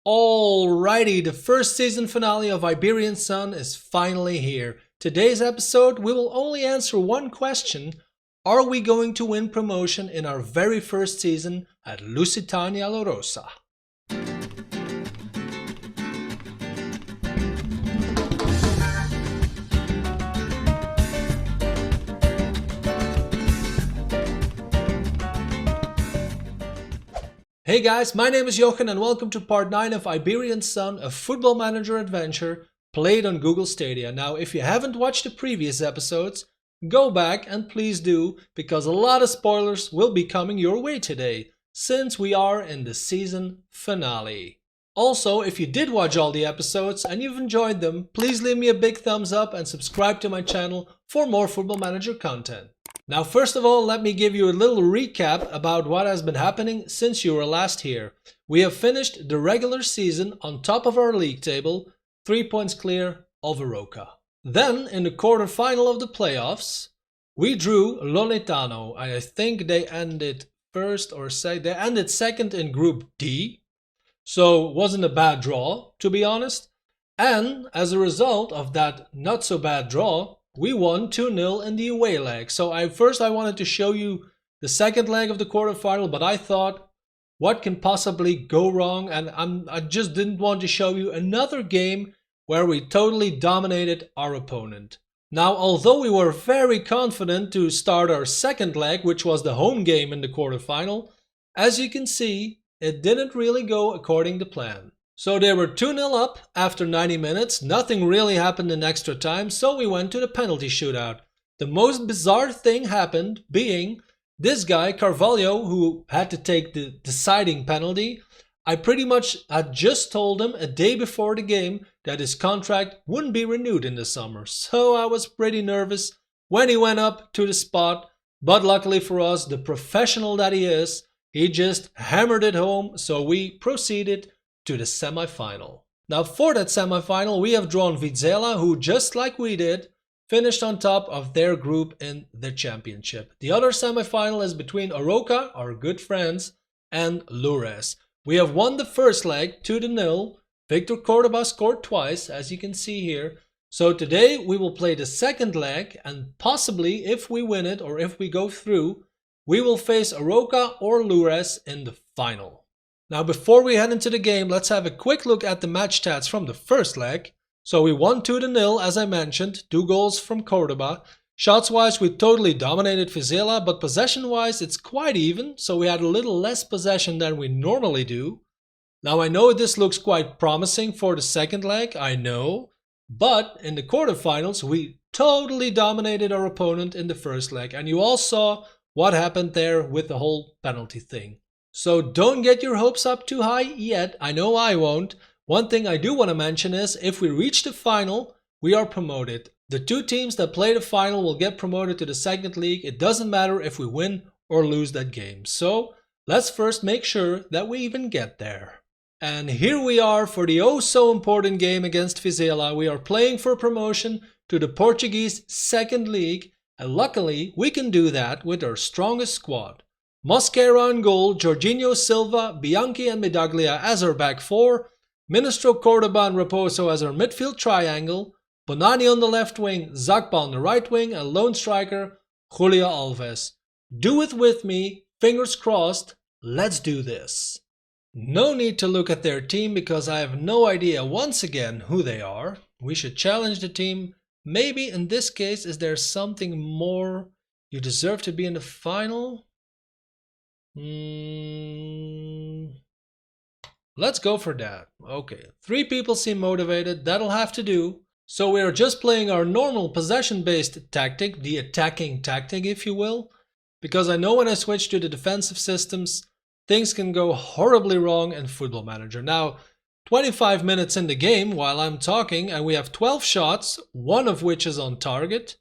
Alrighty, the first season finale of Iberian Sun is finally here. Today's episode, we will only answer one question. Are we going to win promotion in our very first season at Lusitania Lourosa? Hey guys, my name is Jochen and welcome to part 9 of Iberian Sun, a football manager adventure played on Google Stadia. Now, if you haven't watched the previous episodes, go back and please do, because a lot of spoilers will be coming your way today, since we are in the season finale. Also, if you did watch all the episodes and you've enjoyed them, please leave me a big thumbs up and subscribe to my channel for more football manager content. Now, first of all, let me give you a little recap about what has been happening since you were last here. We have finished the regular season on top of our league table, 3 points clear of Lourosa. Then, in the quarter-final of the playoffs, we drew Loletano. I think they ended first or second. They ended second in Group D, so it wasn't a bad draw, to be honest. And as a result of that not so bad draw, we won 2-0 in the away leg. So I wanted to show you the second leg of the quarterfinal, but I thought, what can possibly go wrong? And I just didn't want to show you another game where we totally dominated our opponent. Now, although we were very confident to start our second leg, which was the home game in the quarterfinal, as you can see, it didn't really go according to plan. So they were 2-0 up after 90 minutes, nothing really happened in extra time, so we went to the penalty shootout. The most bizarre thing happened being this guy, Carvalho, who had to take the deciding penalty. I pretty much had just told him a day before the game that his contract wouldn't be renewed in the summer, so I was pretty nervous when he went up to the spot, but luckily for us, the professional that he is, he just hammered it home, so we proceeded to the semi-final. Now, for that semi-final, we have drawn Vizela, who, just like we did, finished on top of their group in the championship. The other semi-final is between Lourosa, our good friends, and Lourosa. We have won the first leg 2-0. Victor Cordoba scored twice, as you can see here. So today we will play the second leg, and possibly, if we win it or if we go through, we will face Lourosa or Lourosa in the final. Now, before we head into the game, let's have a quick look at the match stats from the first leg. So we won 2-0, as I mentioned, 2 goals from Cordoba. Shots-wise, we totally dominated Vizela, but possession-wise, it's quite even, so we had a little less possession than we normally do. Now, I know this looks quite promising for the second leg, I know, but in the quarterfinals, we totally dominated our opponent in the first leg, and you all saw what happened there with the whole penalty thing. So don't get your hopes up too high yet, I know I won't. One thing I do want to mention is, if we reach the final, we are promoted. The 2 teams that play the final will get promoted to the second league. It doesn't matter if we win or lose that game. So let's first make sure that we even get there. And here we are for the oh so important game against Vizela. We are playing for promotion to the Portuguese second league, and luckily we can do that with our strongest squad. Mosquera in goal, Jorginho, Silva, Bianchi and Medaglia as our back 4, Ministro, Cordoba and Raposo as our midfield triangle, Bonani on the left wing, Zakpa on the right wing, and lone striker Julio Alves. Do it with me, fingers crossed, let's do this. No need to look at their team because I have no idea once again who they are. We should challenge the team. Maybe in this case, is there something more? You deserve to be in the final? Let's go for that. Okay, 3 people seem motivated, that'll have to do. So we are just playing our normal possession-based tactic, the attacking tactic if you will, because I know when I switch to the defensive systems, things can go horribly wrong in Football Manager. Now, 25 minutes in the game while I'm talking, and we have 12 shots, 1 of which is on target,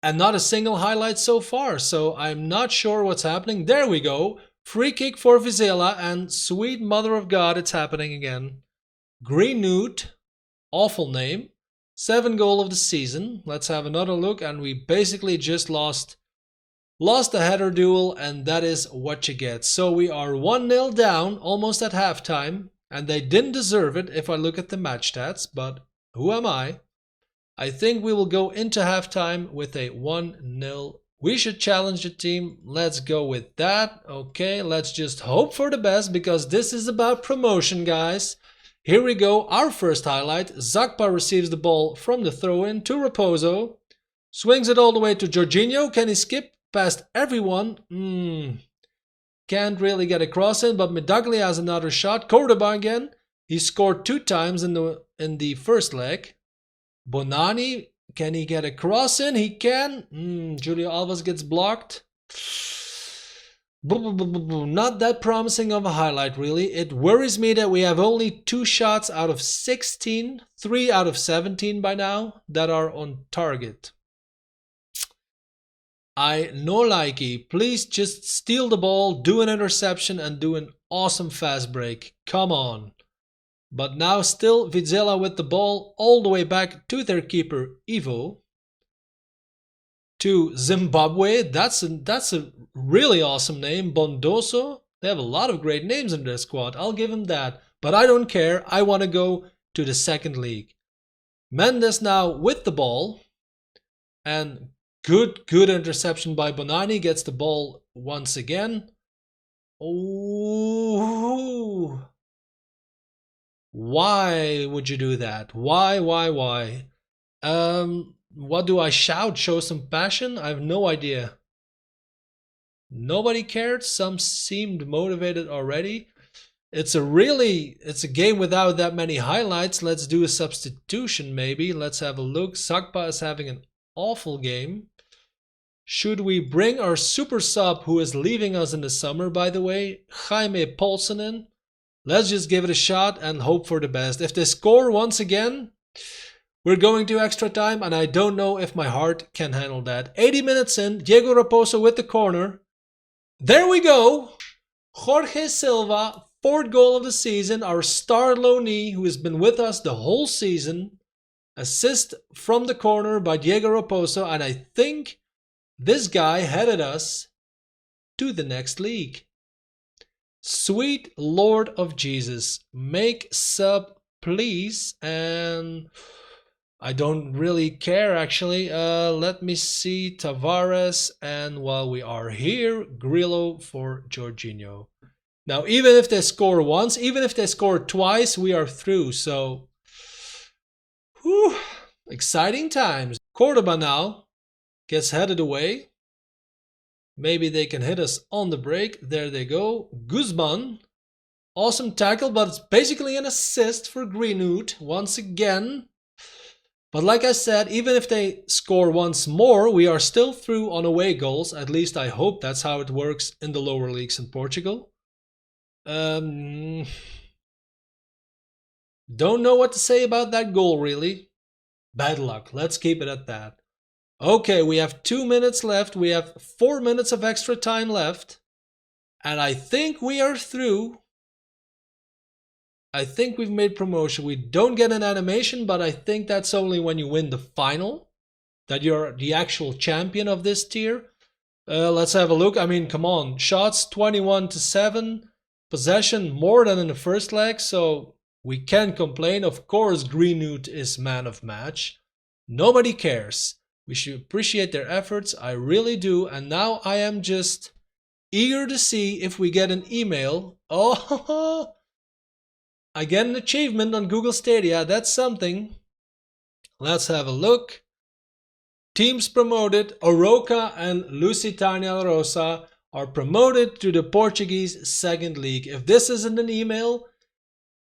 and not a single highlight so far, so I'm not sure what's happening. There we go. Free kick for Vizela, and sweet mother of God, it's happening again. Greenwood, awful name. 7th goal of the season. Let's have another look, and we basically just lost a header duel, and that is what you get. So we are 1-0 down, almost at halftime. and they didn't deserve it if I look at the match stats, but who am I? I think we will go into halftime with a 1-0. We should challenge the team. Let's go with that. Okay, let's just hope for the best because this is about promotion, guys. Here we go. Our first highlight. Zakpa receives the ball from the throw-in to Raposo. Swings it all the way to Jorginho. Can he skip past everyone? Can't really get a cross in, but Medaglia has another shot. Cordoba again. He scored 2 times in the first leg. Bonani, can he get a cross in? He can. Julio Alves gets blocked. Not that promising of a highlight, really. It worries me that we have only 2 shots out of 16, 3 out of 17 by now, that are on target. I no likey. Please just steal the ball, do an interception, and do an awesome fast break. Come on. But now still Vizela with the ball all the way back to their keeper Ivo. To Zimbabwe. That's a really awesome name. Bondoso. They have a lot of great names in their squad. I'll give them that. But I don't care. I want to go to the second league. Mendes now with the ball. And good interception by Bonani. Gets the ball once again. Oh. Why would you do that? Why? What do I shout? Show some passion? I have no idea. Nobody cared. Some seemed motivated already. It's a game without that many highlights. Let's do a substitution maybe. Let's have a look. Zakpa is having an awful game. Should we bring our super sub who is leaving us in the summer, by the way, Jaime Paulsen in? Let's just give it a shot and hope for the best. If they score once again, we're going to extra time, and I don't know if my heart can handle that. 80 minutes in, Diego Raposo with the corner. There we go. Jorge Silva, 4th goal of the season. Our star loanee who has been with us the whole season. Assist from the corner by Diego Raposo, and I think this guy headed us to the next league. Sweet Lord of Jesus, make sub please. And I don't really care actually. Let me see, Tavares, and while we are here, Grillo for Jorginho. Now even if they score once, even if they score twice, we are through. So whew, exciting times. Cordoba now gets headed away. Maybe they can hit us on the break. There they go. Guzman. Awesome tackle, but it's basically an assist for Greenwood once again. But like I said, even if they score once more, we are still through on away goals. At least I hope that's how it works in the lower leagues in Portugal. Don't know what to say about that goal, really. Bad luck. Let's keep it at that. Okay, we have 2 minutes left. We have 4 minutes of extra time left. And I think we are through. I think we've made promotion. We don't get an animation, but I think that's only when you win the final. That you're the actual champion of this tier. Let's have a look. I mean, come on. Shots 21-7. Possession more than in the first leg. So we can't complain. Of course, Greenwood is man of match. Nobody cares. We should appreciate their efforts, I really do, and now I am just eager to see if we get an email. Oh, I get an achievement on Google Stadia, that's something. Let's have a look. Teams promoted, Oroca and Lusitania Lourosa are promoted to the Portuguese 2nd League. If this isn't an email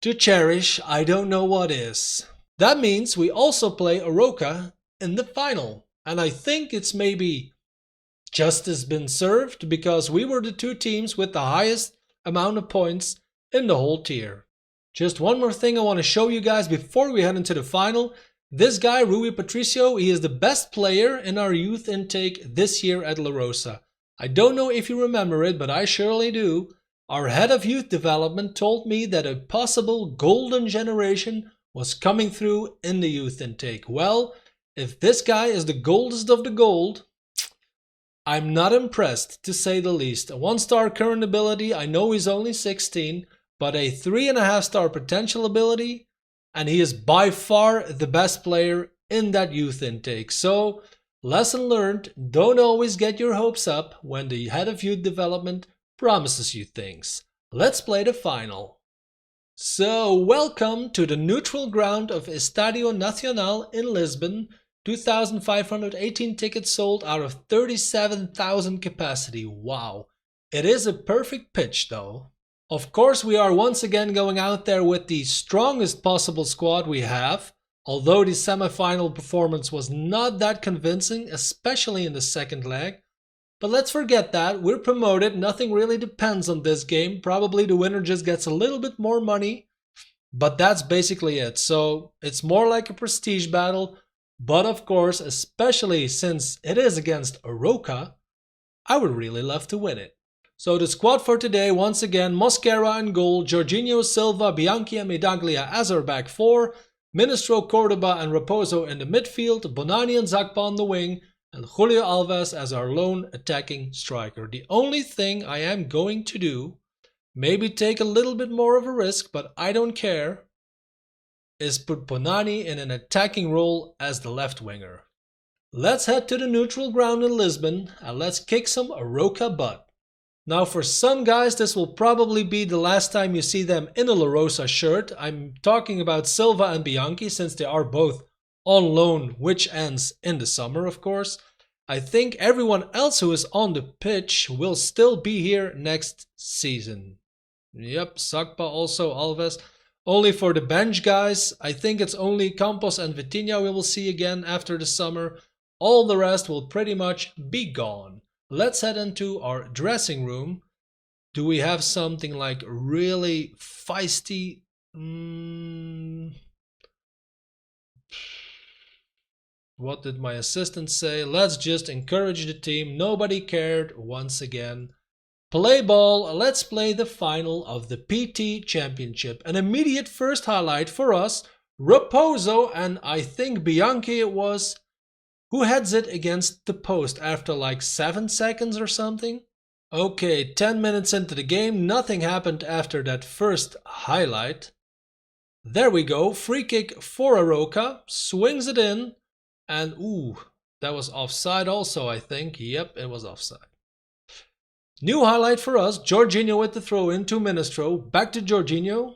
to cherish, I don't know what is. That means we also play Oroca in the final. And I think it's maybe justice been served because we were the 2 teams with the highest amount of points in the whole tier. Just one more thing I want to show you guys before we head into the final. This guy, Rui Patricio, he is the best player in our youth intake this year at Lourosa. I don't know if you remember it, but I surely do. Our head of youth development told me that a possible golden generation was coming through in the youth intake. Well, if this guy is the goldest of the gold, I'm not impressed, to say the least. A 1-star current ability, I know he's only 16, but a 3.5-star potential ability, and he is by far the best player in that youth intake. So, lesson learned, don't always get your hopes up when the head of youth development promises you things. Let's play the final. So, welcome to the neutral ground of Estadio Nacional in Lisbon. 2,518 tickets sold out of 37,000 capacity. Wow. It is a perfect pitch though. Of course, we are once again going out there with the strongest possible squad we have, although the semi-final performance was not that convincing, especially in the second leg. But let's forget that, we're promoted, nothing really depends on this game, probably the winner just gets a little bit more money, but that's basically it. So it's more like a prestige battle, but of course, especially since it is against Oroca, I would really love to win it. So the squad for today, once again, Mosquera in goal, Jorginho, Silva, Bianchi and Medaglia as our back four, Ministro, Cordoba and Raposo in the midfield, Bonani and Zakpa on the wing, and Julio Alves as our lone attacking striker. The only thing I am going to do, maybe take a little bit more of a risk, but I don't care, is put Bonani in an attacking role as the left winger. Let's head to the neutral ground in Lisbon and let's kick some Oroca butt. Now for some guys this will probably be the last time you see them in a Lourosa shirt. I'm talking about Silva and Bianchi since they are both on loan, which ends in the summer of course. I think everyone else who is on the pitch will still be here next season. Yep, Sakpa also, Alves. Only for the bench guys, I think it's only Campos and Vitinha we will see again after the summer. All the rest will pretty much be gone. Let's head into our dressing room. Do we have something like really feisty? What did my assistant say? Let's just encourage the team. Nobody cared once again. Play ball. Let's play the final of the PT Championship. An immediate first highlight for us. Raposo and I think Bianchi it was, who heads it against the post after like 7 seconds or something. Okay, 10 minutes into the game, nothing happened after that first highlight. There we go, free kick for Oroca, swings it in, and ooh, that was offside also I think. Yep, it was offside. New highlight for us, Jorginho with the throw in to Ministro, back to Jorginho,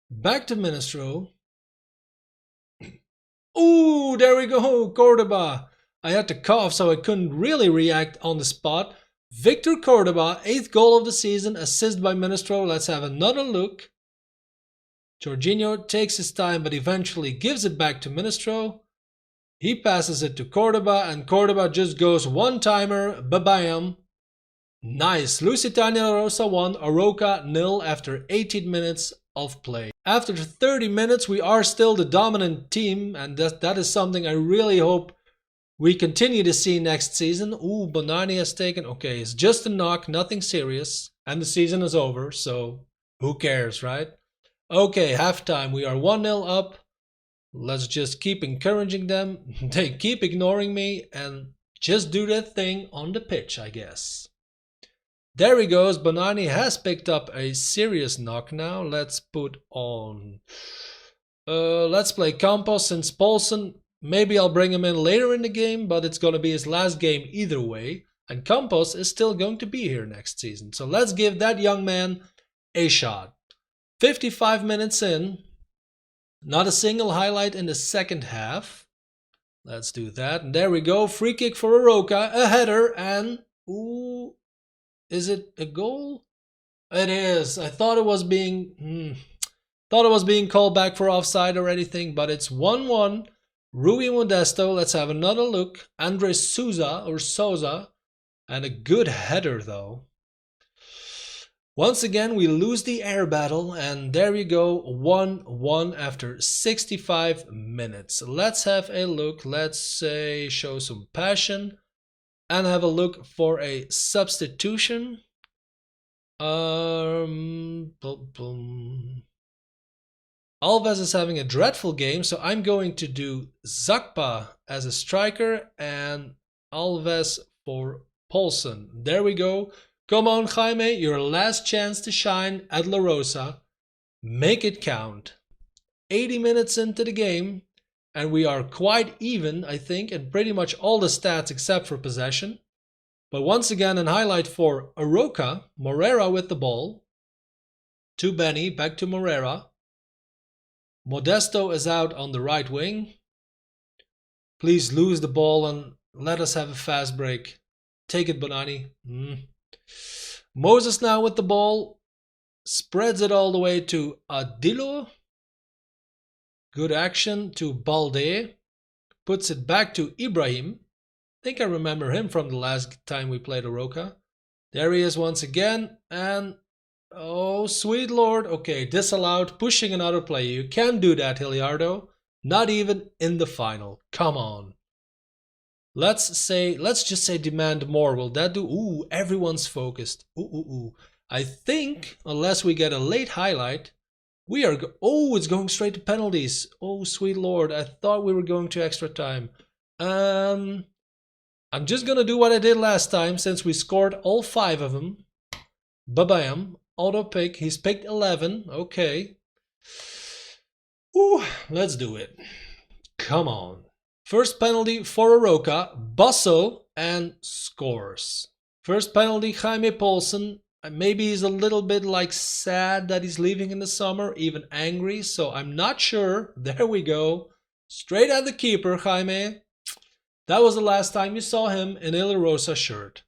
back to Ministro. Ooh, there we go, Cordoba. I had to cough so I couldn't really react on the spot. Victor Cordoba, 8th goal of the season, assist by Ministro. Let's have another look. Jorginho takes his time but eventually gives it back to Ministro. He passes it to Cordoba and Cordoba just goes one-timer, ba-bam. Nice, Lusitania Lourosa 1, Oroca 0 after 18 minutes of play. After 30 minutes we are still the dominant team and that is something I really hope we continue to see next season. Ooh, Bonani has taken, okay, it's just a knock, nothing serious, and the season is over, so who cares, right? Okay, halftime, we are 1-0 up. Let's just keep encouraging them. They keep ignoring me and just do their thing on the pitch, I guess. There he goes, Bonani has picked up a serious knock now. Let's put on... let's play Campos since Paulsen, maybe I'll bring him in later in the game, but it's going to be his last game either way. And Campos is still going to be here next season. So let's give that young man a shot. 55 minutes in. Not a single highlight in the second half. Let's do that. And there we go, free kick for Oroca, a header and... Ooh... Is it a goal? It is. I thought it was being called back for offside or anything, but it's 1-1. Rui Modesto. Let's have another look. Andres Souza, and a good header though. Once again, we lose the air battle, and there you go, 1-1 after 65 minutes. Let's have a look. Let's say show some passion. And have a look for a substitution. Alves is having a dreadful game, so I'm going to do Zakpa as a striker and Alves for Paulsen. There we go. Come on, Jaime, your last chance to shine at Lourosa. Make it count. 80 minutes into the game, and we are quite even, I think, in pretty much all the stats except for possession. But once again, an highlight for Aroca, Morera with the ball. To Benny, back to Morera. Modesto is out on the right wing. Please lose the ball and let us have a fast break. Take it, Bonani. Moses now with the ball. Spreads it all the way to Adilo. Good action to Balde. Puts it back to Ibrahim. I think I remember him from the last time we played Aroca. There he is once again. And oh, sweet lord. Okay, disallowed. Pushing another player. You can't do that, Hilliardo. Not even in the final. Come on. Let's just say demand more. Will that do? Ooh, everyone's focused. Ooh. I think, unless we get a late highlight, we are... Oh, it's going straight to penalties. Oh, sweet lord. I thought we were going to extra time. I'm just going to do what I did last time, since we scored all 5 of them. Ba-bam. Auto pick. He's picked 11. Okay. Ooh, let's do it. Come on. First penalty for Aroca. Basso and scores. First penalty, Jaime Paulsen. Maybe he's a little bit like sad that he's leaving in the summer, even angry, so I'm not sure. There we go. Straight at the keeper, Jaime. That was the last time you saw him in a Lourosa shirt.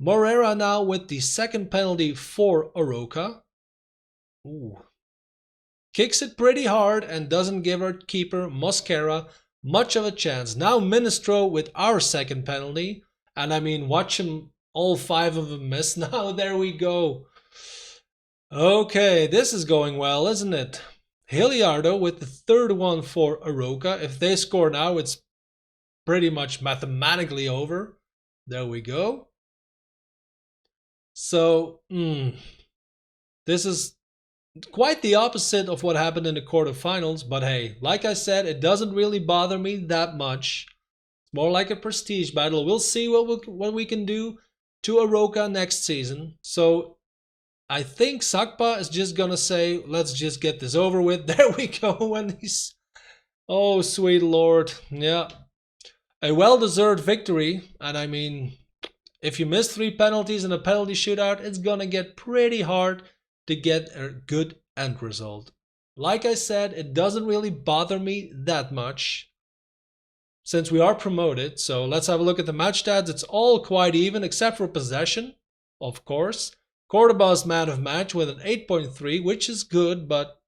Morera now with the second penalty for Aroca. Ooh. Kicks it pretty hard and doesn't give our keeper, Mosquera, much of a chance. Now Ministro with our second penalty. And I mean, watch him, all 5 of them miss. Now there we go. Okay, this is going well, isn't it? Hilliardo with the third one for Aroca. If they score now, it's pretty much mathematically over. There we go. So, this is quite the opposite of what happened in the quarterfinals, but hey, like I said, it doesn't really bother me that much. It's more like a prestige battle. We'll see what we can do to Aroca next season. So I think Sakpa is just gonna say, let's just get this over with. There we go. When he's... Oh, sweet lord. Yeah. A well-deserved victory. And I mean, if you miss 3 penalties in a penalty shootout, it's gonna get pretty hard to get a good end result. Like I said, it doesn't really bother me that much since we are promoted. So let's have a look at the match stats. It's all quite even except for possession, of course. Cordoba's man of match with an 8.3, which is good, but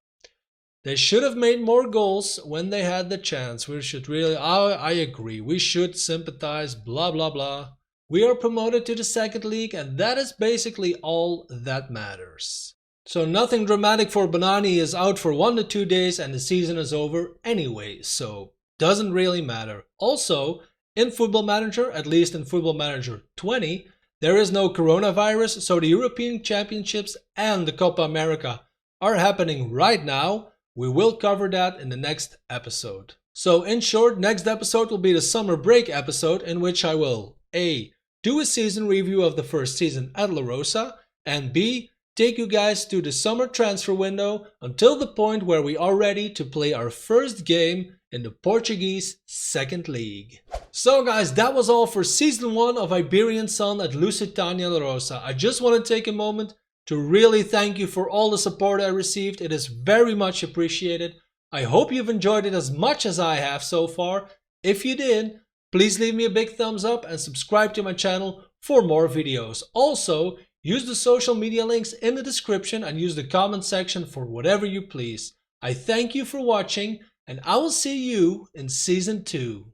they should have made more goals when they had the chance. We should really... I agree. We should sympathize, blah, blah, blah. We are promoted to the second league, and that is basically all that matters. So nothing dramatic for Bonani. Is out for 1 to 2 days and the season is over anyway, so doesn't really matter. Also, in Football Manager, at least in Football Manager 20, there is no coronavirus, so the European Championships and the Copa America are happening right now. We will cover that in the next episode. So in short, next episode will be the summer break episode, in which I will A. do a season review of the first season at Lourosa, and B. take you guys to the summer transfer window until the point where we are ready to play our first game in the Portuguese second league. So guys, that was all for season 1 of Iberian Sun at Lusitania Lourosa. I just want to take a moment to really thank you for all the support I received. It is very much appreciated. I hope you've enjoyed it as much as I have so far. If you did, please leave me a big thumbs up and subscribe to my channel for more videos. Also, use the social media links in the description and use the comment section for whatever you please. I thank you for watching, and I will see you in season 2.